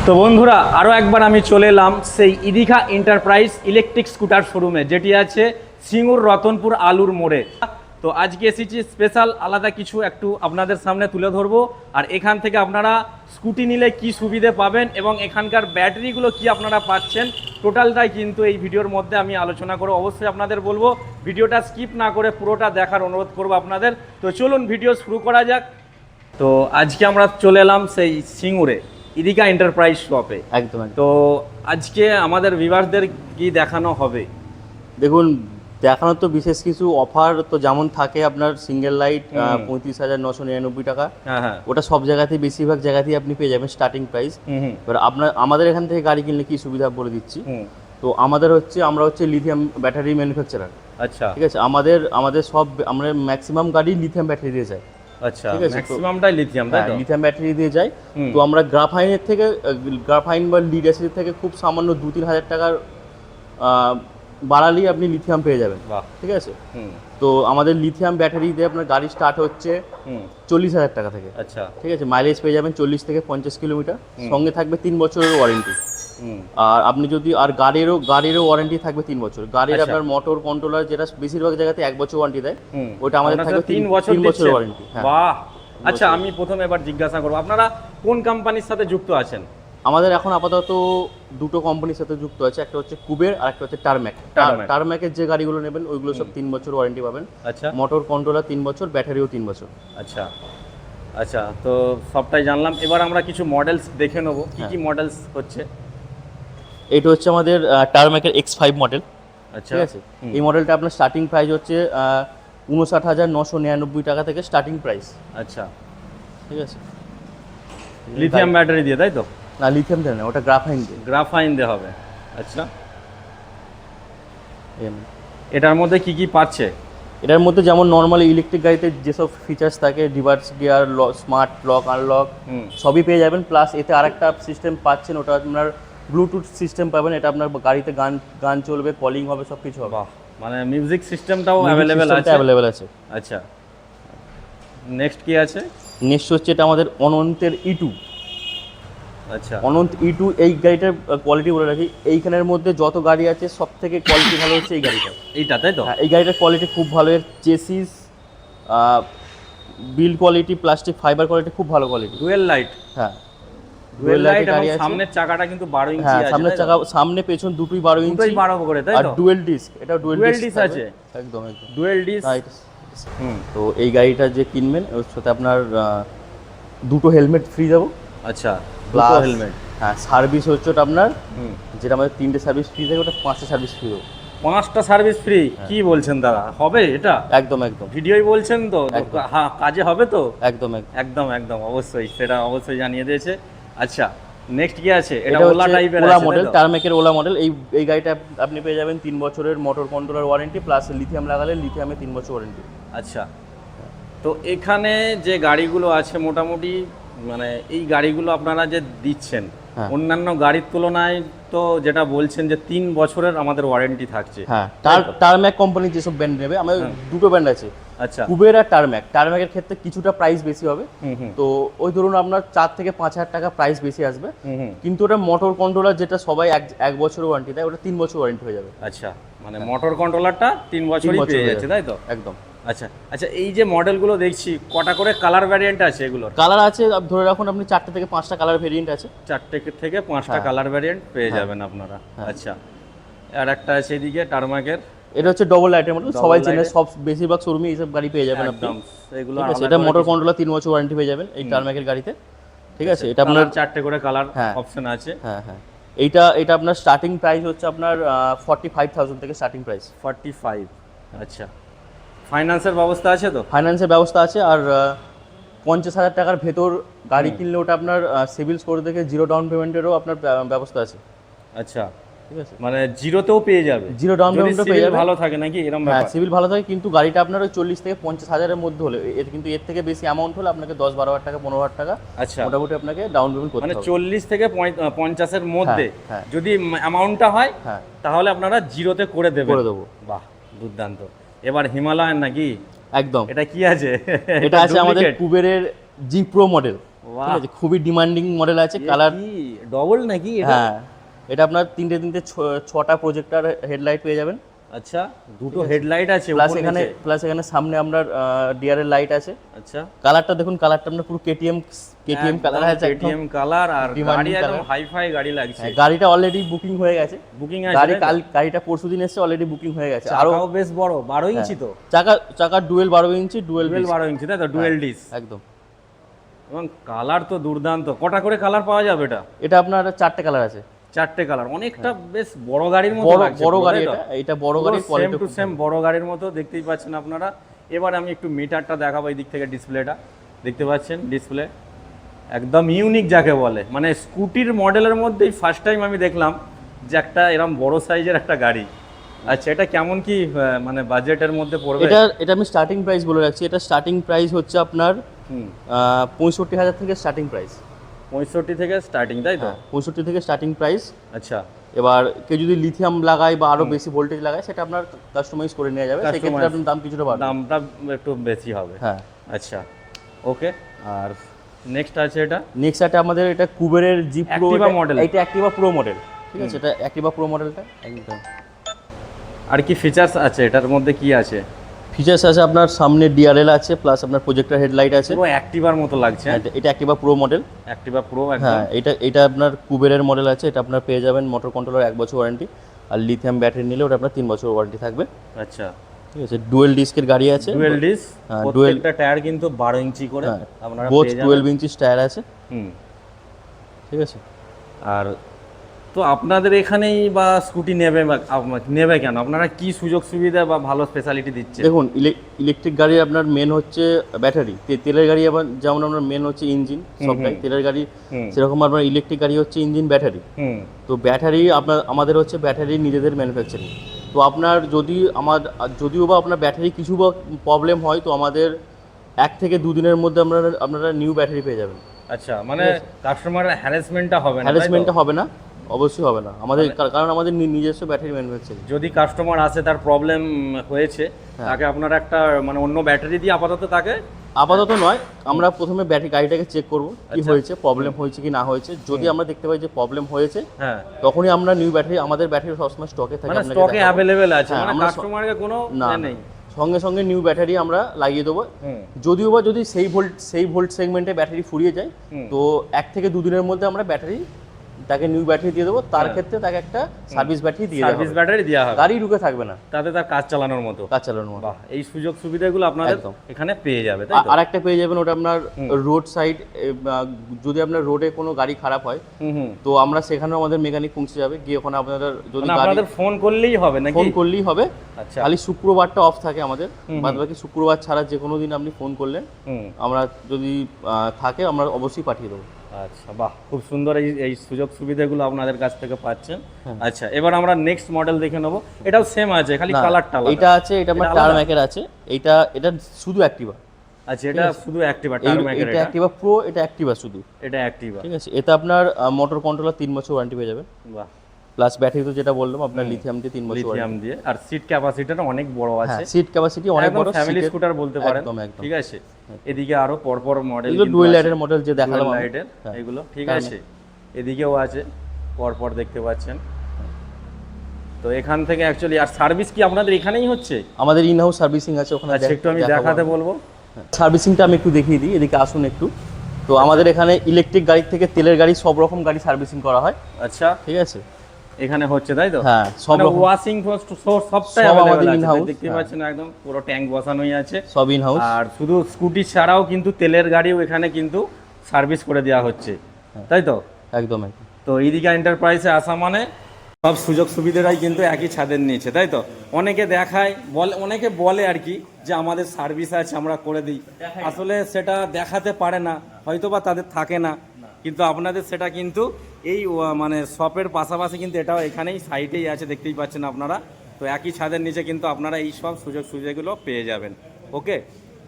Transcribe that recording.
তো বন্ধুরা আরও একবার আমি চলে এলাম সেই ইদিকা এন্টারপ্রাইজ ইলেকট্রিক স্কুটার শোরুমে, যেটি আছে সিঙ্গুর রতনপুর আলুর মোড়ে। তো আজকে এসেছি স্পেশাল আলাদা কিছু একটু আপনাদের সামনে তুলে ধরবো, আর এখান থেকে আপনারা স্কুটি নিলে কি সুবিধে পাবেন এবং এখানকার ব্যাটারিগুলো কি আপনারা পাচ্ছেন, টোটালটাই কিন্তু এই ভিডিওর মধ্যে আমি আলোচনা করব। অবশ্যই আপনাদের বলবো ভিডিওটা স্কিপ না করে পুরোটা দেখার অনুরোধ করবো আপনাদের। তো চলুন ভিডিও শুরু করা যাক। তো আজকে আমরা চলে এলাম সেই সিঙ্গুরে ইদিকা এন্টারপ্রাইজ শপে। একদম। তো আজকে আমাদের ভিউয়ারদের কি দেখানো হবে? দেখুন, দেখানোর তো বিশেষ কিছু অফার তো যেমন থাকে আপনার সিঙ্গেল লাইট 35,999 টাকা। হ্যাঁ, ওটা সব জায়গাতেই বেশিরভাগ জায়গাতেই আপনি পেয়ে যাবেন স্টার্টিং প্রাইস। এবার আমাদের এখান থেকে গাড়ি কিনলে কি সুবিধা বলে দিচ্ছি। তো আমরা হচ্ছে লিথিয়াম ব্যাটারি ম্যানুফ্যাকচারার। আচ্ছা, ঠিক আছে, আমরা ম্যাক্সিমাম গাড়ি লিথিয়াম ব্যাটারি দিয়ে যায়। আচ্ছা, ম্যাক্সিমামটাই লিথিয়াম, তাই তো? লিথিয়াম ব্যাটারি দিয়ে যায়। তো আমরা গ্রাফাইন বা লিড অ্যাসিড থেকে খুব সামান্য 2-3 হাজার টাকার বাড়ালেই আপনি লিথিয়াম পেয়ে যাবেন। ঠিক আছে, তো আমাদের লিথিয়াম ব্যাটারি দিয়ে আপনার গাড়ি স্টার্ট হচ্ছে 40,000 টাকা থেকে। আচ্ছা, ঠিক আছে, মাইলেজ পেয়ে যাবেন 40 থেকে 50 কিলোমিটার, সঙ্গে থাকবে 3 বছরের ওয়ারেন্টি। আর আপনি যদি গাড়িরও ওয়ারেন্টি থাকবে 3 বছর। গাড়ির আপনার মোটর কন্ট্রোলার, যেটা বেশিরভাগ জায়গাতে 1 বছর ওয়ারেন্টি দেয়, ওটা আমাদের থাকবে 3 বছরের ওয়ারেন্টি। বাহ! আচ্ছা, আমি প্রথমে এবার জিজ্ঞাসা করবো, আপনারা কোন কোম্পানির সাথে যুক্ত আছেন? আমাদের এখন আপাতত দুটো কোম্পানির সাথে যুক্ত আছে, একটা হচ্ছে কুবের আর একটা হচ্ছে টারম্যাক। টারম্যাকের যে গাড়িগুলো নেবেন ওইগুলো সব 3 বছর ওয়ারেন্টি পাবেন। আচ্ছা, মোটর কন্ট্রোলার 3 বছর, ব্যাটারিও 3 বছর। আচ্ছা, আচ্ছা, তো সবটাই জানলাম। এবার আমরা কিছু মডেলস দেখে নেবো, কি কি মডেলস হচ্ছে। এটা হচ্ছে আমাদের টারম্যাকের X5 মডেল। আচ্ছা, ঠিক আছে, এই মডেলটা আপনার স্টার্টিং প্রাইস হচ্ছে 59,999 টাকা থেকে স্টার্টিং প্রাইস। আচ্ছা, ঠিক আছে, লিথিয়াম ব্যাটারি দিয়ে, তাই তো? না, লিথিয়াম দেয় না, ওটা গ্রাফাইন দিয়ে হবে। আচ্ছা, এটার মধ্যে কি কি পাচ্ছে? এটার মধ্যে যেমন নর্মালি ইলেকট্রিক গাড়িতে যেসব ফিচার্স থাকে, reverse gear, smart lock unlock, সবই পেয়ে যাবেন। প্লাস এতে আরেকটা সিস্টেম পাচ্ছেন, ওটা আপনার ব্লুটুথ সিস্টেম পাবেন। এটা আপনার গাড়িতে গান চলবে, কলিং হবে, সব কিছু হবে। মানে মিউজিক সিস্টেমটাও অ্যাভেলেবেল আছে। আচ্ছা, নেক্সট কি আছে? নেক্সট হচ্ছে এটা আমাদের অনন্তের E2। আচ্ছা, অনন্ত E2, এই গাড়িটার কোয়ালিটি বলে রাখি, এইখানের মধ্যে যত গাড়ি আছে সব থেকে কোয়ালিটি ভালো হচ্ছে এই গাড়িটা। এইটা, তাই তো? হ্যাঁ, এই গাড়িটার কোয়ালিটি খুব ভালো। এর chassis, build quality, plastic fibre quality খুব ভালো কোয়ালিটি। Dual light. হ্যাঁ, ডুয়েল লাইট, এবং সামনের চাকাটা কিন্তু 12 ইঞ্চি আছে। হ্যাঁ, সামনের চাকা, সামনে পেছন দুটোই 12 ইঞ্চি। দুটোই 12 করে, তাই তো? আর ডুয়েল ডিস্ক, এটা ডুয়েল ডিস্ক আছে। একদম ডুয়েল ডিস্ক। তো এই গাড়িটা যে কিনবেন ওর সাথে আপনার দুটো হেলমেট ফ্রি দেবো। আচ্ছা, দুটো হেলমেট। হ্যাঁ, সার্ভিস হচ্ছে ওটা আপনার, যেটা আমাদের 3টে সার্ভিস ফ্রি থাকে, ওটা 5টা সার্ভিস ফ্রি দেবো। 5টা সার্ভিস ফ্রি? কি বলছেন দাদা, হবে এটা? একদম ভিডিওই বলছেন তো? হ্যাঁ, কাজে হবে তো? একদম একদম অবশ্যই, সেটা অবশ্যই জানিয়ে দিয়েছে। আচ্ছা, নেক্সট কি আছে? এটা ওলা টাইপের আছে, ওলা মডেল, টারম্যাকের ওলা মডেল। এই গাড়িটা আপনি পেয়ে যাবেন 3 বছরের motor controller warranty, plus lithium লাগালে লিথিয়ামে 3 বছর ওয়ারেন্টি। আচ্ছা, তো এখানে যে গাড়িগুলো আছে মোটামুটি, মানে এই গাড়িগুলো আপনারা যে দিচ্ছেন অন্যান্য গাড়ির তুলনায়, তো যেটা বলছেন যে 3 বছরের আমাদের ওয়ারেন্টি থাকছে। হ্যাঁ, টারম্যাক কোম্পানি যেসব ব্র্যান্ড নেবে, আমাদের দুটো ব্র্যান্ড আছে। আচ্ছা, কুবের আর টারম্যাকের ক্ষেত্রে কিছুটা প্রাইস বেশি হবে। তো ওই ধরুন আপনার 4 থেকে 5,000 টাকা প্রাইস বেশি আসবে। কিন্তু ওটা মোটর কন্ট্রোলার, যেটা সবাই 1 বছরের ওয়ারেন্টি দেয়, ওটা 3 বছর ওয়ারেন্টি হয়ে যাবে। আচ্ছা, মানে মোটর কন্ট্রোলারটা 3 বছরই পেয়ে যাচ্ছে, তাই তো? একদম। আচ্ছা, আচ্ছা, এই যে মডেলগুলো দেখছি, কটা করে কালার ভ্যারিয়েন্ট আছে এগুলোর? কালার আছে ধরে রাখুন আপনি 4টে থেকে 5টা কালার ভ্যারিয়েন্ট আছে। 4টে থেকে 5টা কালার ভ্যারিয়েন্ট পেয়ে যাবেন আপনারা। আচ্ছা, আর একটা আছে এদিকে টারমাকের, এটা হচ্ছে ডবল লাইটের মডেল, সবাই চেনে, সব বেশিরভাগ শোরুমে এইসব গাড়ি পেয়ে যাবেন আপনি। এগুলো এটা মোটর কন্ট্রোলার 3 বছর ওয়ারেন্টি পেয়ে যাবেন এই টারম্যাকের গাড়িতে। ঠিক আছে, এটা আপনার 4টে করে কালার অপশন আছে। হ্যাঁ, এটা আপনার স্টার্টিং প্রাইস হচ্ছে আপনার 45,000 থেকে স্টার্টিং প্রাইস। 45। আচ্ছা, ফাইন্যান্সের ব্যবস্থা আছে তো? ফাইন্যান্সের ব্যবস্থা আছে। আর 50,000 টাকার ভেতর গাড়ি কিনলে ওটা আপনার সিভিল স্কোর থেকে 0 ডাউন পেমেন্টেরও আপনার ব্যবস্থা আছে। আচ্ছা, ঠিক আছে, মানে জিরোতেও পেয়ে যাবে? 0 ডাউন পেমেন্টও পেয়ে যাবে। ভালো থাকে নাকি এরকম ব্যাপার? হ্যাঁ, সিভিল ভালো থাকে, কিন্তু গাড়িটা আপনার ওই 40 থেকে 50,000-এর মধ্যে হলে, কিন্তু এর থেকে বেশি অ্যামাউন্ট হলে আপনাকে 10-12,000 টাকা, 15,000 টাকা আচ্ছা মোটামুটি আপনাকে ডাউন পেমেন্ট করতে হবে। মানে 40 থেকে 50-এর মধ্যে যদি অ্যামাউন্টটা হয়, তাহলে আপনারা জিরোতে করে দেবো। বাহ, দুর্দান্ত। এবার হিমালয়ান নাকি? একদম। এটা কি আছে? এটা আছে আমাদের কুবেরের G Pro মডেল। ঠিক আছে, খুবই ডিমান্ডিং মডেল আছে। কালার ডবল নাকি এটা? হ্যাঁ, এটা আপনার তিনটে ছটা প্রজেক্টর হেডলাইট পেয়ে যাবেন। আচ্ছা, দুটো হেডলাইট আছে উপর এখানে নিচে। প্লাস এখানে সামনে আপনার ডিআরএল লাইট আছে। আচ্ছা, কালারটা দেখুন, কালারটা আপনার পুরো কেটিএম কালার আছে, একদম কেটিএম কালার, আর demanding গাড়ি একদম colour। হাই-ফাই গাড়ি লাগছে। হ্যাঁ, গাড়িটা অলরেডি বুকিং হয়ে গেছে। বুকিং গাড়ি আছে তাই তো? গাড়িটা পরশুদিন এসেছে, অলরেডি বুকিং হয়ে গেছে। আরো চাকাও বেশ বড়, 12 ইঞ্চি তো? চাকা ডুয়েল 12 ইঞ্চি, ডুয়েল 12 ইঞ্চি তাই তো, ডুয়েল ডিস। একদম। এবং কালার তো দুর্দান্ত। কটা করে কালার পাওয়া যাবে এটা? এটা আপনার 4টে কালার আছে। 4টে কালার, অনেকটা বেশ বড় গাড়ির মতো লাগছে। বড় গাড়ি এটা বড় গাড়ির সেম কোয়ালিটি টু সেম বড় গাড়ির মতো দেখতেই পাচ্ছেন আপনারা। এবার আমি একটু মিটারটা দেখাবো এই দিক থেকে, ডিসপ্লেটা দেখতে পাচ্ছেন। ডিসপ্লে একদম ইউনিক যাকে বলে, মানে স্কুটির মডেলের মধ্যেই ফার্স্ট টাইম আমি দেখলাম যে একটা এরকম বড় সাইজের একটা গাড়ি। আচ্ছা, এটা কেমন কি মানে বাজেটের মধ্যে পড়বে? এটা আমি স্টার্টিং প্রাইস বলে রাখছি। এটা স্টার্টিং প্রাইস হচ্ছে আপনার 65,000 থেকে স্টার্টিং প্রাইস। 65 থেকে স্টার্টিং তাই তো? 65 থেকে স্টার্টিং প্রাইস। আচ্ছা, এবার কেউ যদি লিথিয়াম লাগায় বা আরো বেশি ভোল্টেজ লাগায়, সেটা আপনার কাস্টমাইজ করে নেওয়া যাবে, সেই ক্ষেত্রে আপনার দাম কিছুটা বাড়বে। দামটা একটু বেশি হবে। হ্যাঁ, আচ্ছা, ওকে। আর নেক্সট আছে এটা? নেক্সট আছে আমাদের এটা কুবেরের জি প্রো Activa model। এটা অ্যাক্টিভা প্রো মডেল, ঠিক আছে? এটা অ্যাক্টিভা প্রো মডেলটা একদম। আর কি ফিচার্স আছে এটার মধ্যে, কি আছে? ফিচার্স আছে আপনার সামনে ডিআরএল আছে, প্লাস আপনার প্রজেক্টর হেডলাইট আছে। পুরো অ্যাক্টিভার মতো লাগছে। এটা Activa pro model. Activa pro একদম। হ্যাঁ, এটা আপনার কুবেরের মডেল আছে। এটা আপনার পেয়ে যাবেন মোটর কন্ট্রোলার 1 বছর ওয়ারেন্টি, আর লিথিয়াম ব্যাটারি নিলে ওটা আপনার 3 বছর ওয়ারেন্টি থাকবে। আচ্ছা, ঠিক আছে। ডুয়েল ডিস্কের গাড়ি আছে। ডুয়েল ডিস, হ্যাঁ, প্রত্যেকটা টায়ার কিন্তু 12 ইঞ্চি করে আপনারা বোথ পেয়ে যাবেন। 12 ইঞ্চি টায়ার আছে। হুম। ঠিক আছে। আর তো আপনাদের এখানেই বা স্কুটি নেবে বা নেবে কেন? আপনারা কি সুযোগ সুবিধা বা ভালো স্পেশালিটি দিচ্ছে? দেখুন, ইলেকট্রিক গাড়ি আপনার মেন হচ্ছে ব্যাটারি। তেলের গাড়ি আবার যেমন আপনার মেন হচ্ছে ইঞ্জিন, সবটাই তেলের গাড়ি, সেরকম আপনার ইলেকট্রিক গাড়ি হচ্ছে ইঞ্জিন ব্যাটারি। হুম। তো ব্যাটারি আমাদের হচ্ছে ব্যাটারি নিজেদের ম্যানুফ্যাকচারিং। তো আপনার যদিও বা আপনার ব্যাটারি কিছু বা প্রবলেম হয়, তো আমাদের 1 থেকে 2 দিনের মধ্যে আপনারা নিউ ব্যাটারি পেয়ে যাবেন। আচ্ছা, মানে কাস্টমারের হ্যারাসমেন্টটা হবে না? হ্যারাসমেন্টটা হবে না, অবশ্যই হবে না আমাদের, কারণ আমাদের নিজস্ব ব্যাটারি ম্যানুফ্যাকচারিং। যদি কাস্টমার আসে, তার প্রবলেম হয়েছে, তাকে আপনারা একটা মানে অন্য ব্যাটারি দিয়ে আপাতত নয়, আমরা প্রথমে গাড়িটাকে চেক করব কি হয়েছে, প্রবলেম হয়েছে কি না হয়েছে। যদি আমরা দেখতে পাই যে প্রবলেম হয়েছে, হ্যাঁ, তখনই আমরা নিউ ব্যাটারি, আমাদের ব্যাটারি সবসময় স্টকে থাকে, মানে আপনাকে স্টকে দেখাবো। অ্যাভেলেবেল আছে, হ্যাঁ, মানে আমরা কাস্টমারকে কোনো না নেই। সঙ্গে সঙ্গে নিউ ব্যাটারি আমরা লাগিয়ে দেবো। যদিও বা যদি সেই ভোল্ট সেগমেন্টে ব্যাটারি ফুরিয়ে যায়, তো 1 থেকে 2 দিনের মধ্যে আমরা তাকে নিউ ব্যাটারি দিয়ে দেবো। তার ক্ষেত্রে তাকে একটা সার্ভিস ব্যাটারি দিয়ে দেবো। সার্ভিস ব্যাটারি দেওয়া হবে, গাড়ি ঢুকে থাকবে না, তাতে তার কাজ চালানোর মতো। বাহ, এই সুযোগ সুবিধাগুলো আপনাদের এখানে পেয়ে যাবে তাই তো? আর একটা পেয়ে যাবেন, ওটা আপনার রোড সাইড, যদি আপনার রোডে কোনো গাড়ি খারাপ হয়, তো আমরা সেখানেও আমাদের মেকানিক পৌঁছে যাবে, গিয়ে ওখানে আপনাদের যদি আপনাদের ফোন করলেই হবে নাকি? ফোন করলেই হবে। আচ্ছা, খালি শুক্রবারটা অফ থাকে আমাদের, বাদবাকি শুক্রবার ছাড়া যে কোনো দিন আপনি ফোন করলেন, আমরা যদি থাকে আমরা অবশ্যই পাঠিয়ে দেবো। আচ্ছা, বাহ, খুব সুন্দর এই সুযোগ সুবিধাগুলো আপনাদের কাছ থেকে পাচ্ছেন। আচ্ছা, এবার আমরা নেক্সট মডেল দেখে নেবো। এটাও সেম আছে, খালি কালারটা আলাদা। এটা আছে, এটা আমার টার্ম্যাকের আছে। এটা শুধু অ্যাক্টিভা। আচ্ছা, এটা শুধু অ্যাক্টিভা, টার্ম্যাকের। এটা অ্যাক্টিভা প্রো, এটা অ্যাক্টিভা শুধু। এটা অ্যাক্টিভা, ঠিক আছে। এটা আপনার মোটর কন্ট্রোলার 3 বছর ওয়ারেন্টি পেয়ে যাবেন। বাহ, প্লাস ব্যাটারি তো যেটা বললাম আপনার লিথিয়াম দিয়ে 3 বছর লিথিয়াম দিয়ে। আর সিট ক্যাপাসিটিটা অনেক বড় আছে। সিট ক্যাপাসিটি অনেক বড়, ফ্যামিলি স্কুটার বলতে পারেন। একদম। ঠিক আছে। এদিকে আরো পরপর মডেল, এগুলো ডুয়েল লাইটের মডেল যে দেখালাম আমি, লাইটের এগুলো ঠিক আছে। এদিকেও আছে, পরপর দেখতে পাচ্ছেন। তো এখান থেকে অ্যাকচুয়ালি আর সার্ভিস কি আপনাদের এখানেই হচ্ছে? আমাদের ইন হাউস সার্ভিসিং আছে ওখানে। আচ্ছা, একটু আমি দেখাতে বলবো। সার্ভিসিংটা আমি একটু দেখিয়ে দিই, এদিকে আসুন একটু। তো আমাদের এখানে ইলেকট্রিক গাড়ি থেকে তেলের গাড়ি সব রকম গাড়ি সার্ভিসিং করা হয়। আচ্ছা, ঠিক আছে। এখানে হচ্ছে তাই তো? হ্যাঁ, সব রকম ওয়াশিং সবটাই সব আমাদের আমাদের ইন হাউস। দেখতে পাচ্ছেন, একদম পুরো ট্যাঙ্ক বসানোই আছে, সব ইন হাউস। আর শুধু স্কুটি ছাড়াও কিন্তু তেলের গাড়িও এখানে কিন্তু সার্ভিস করে দেওয়া হচ্ছে, তাই তো? একদম। তো ইদিকা এন্টারপ্রাইজে আসা মানে সব সুযোগ সুবিধাটাই কিন্তু একই ছাদের নিচে, তাই তো? অনেকে বলে আর কি যে আমাদের সার্ভিস আছে, আমরা করে দিই। আসলে সেটা দেখাতে পারে না, হয়তো বা তাদের থাকে না, কিন্তু আপনাদের সেটা কিন্তু এই মানে শপের পাশাপাশি কিন্তু এটাও এখানেই সাইটেই আছে, দেখতেই পাচ্ছেন আপনারা। তো একই ছাদের নিচে কিন্তু আপনারা এই সব সুযোগ সুবিধাগুলো পেয়ে যাবেন। ওকে।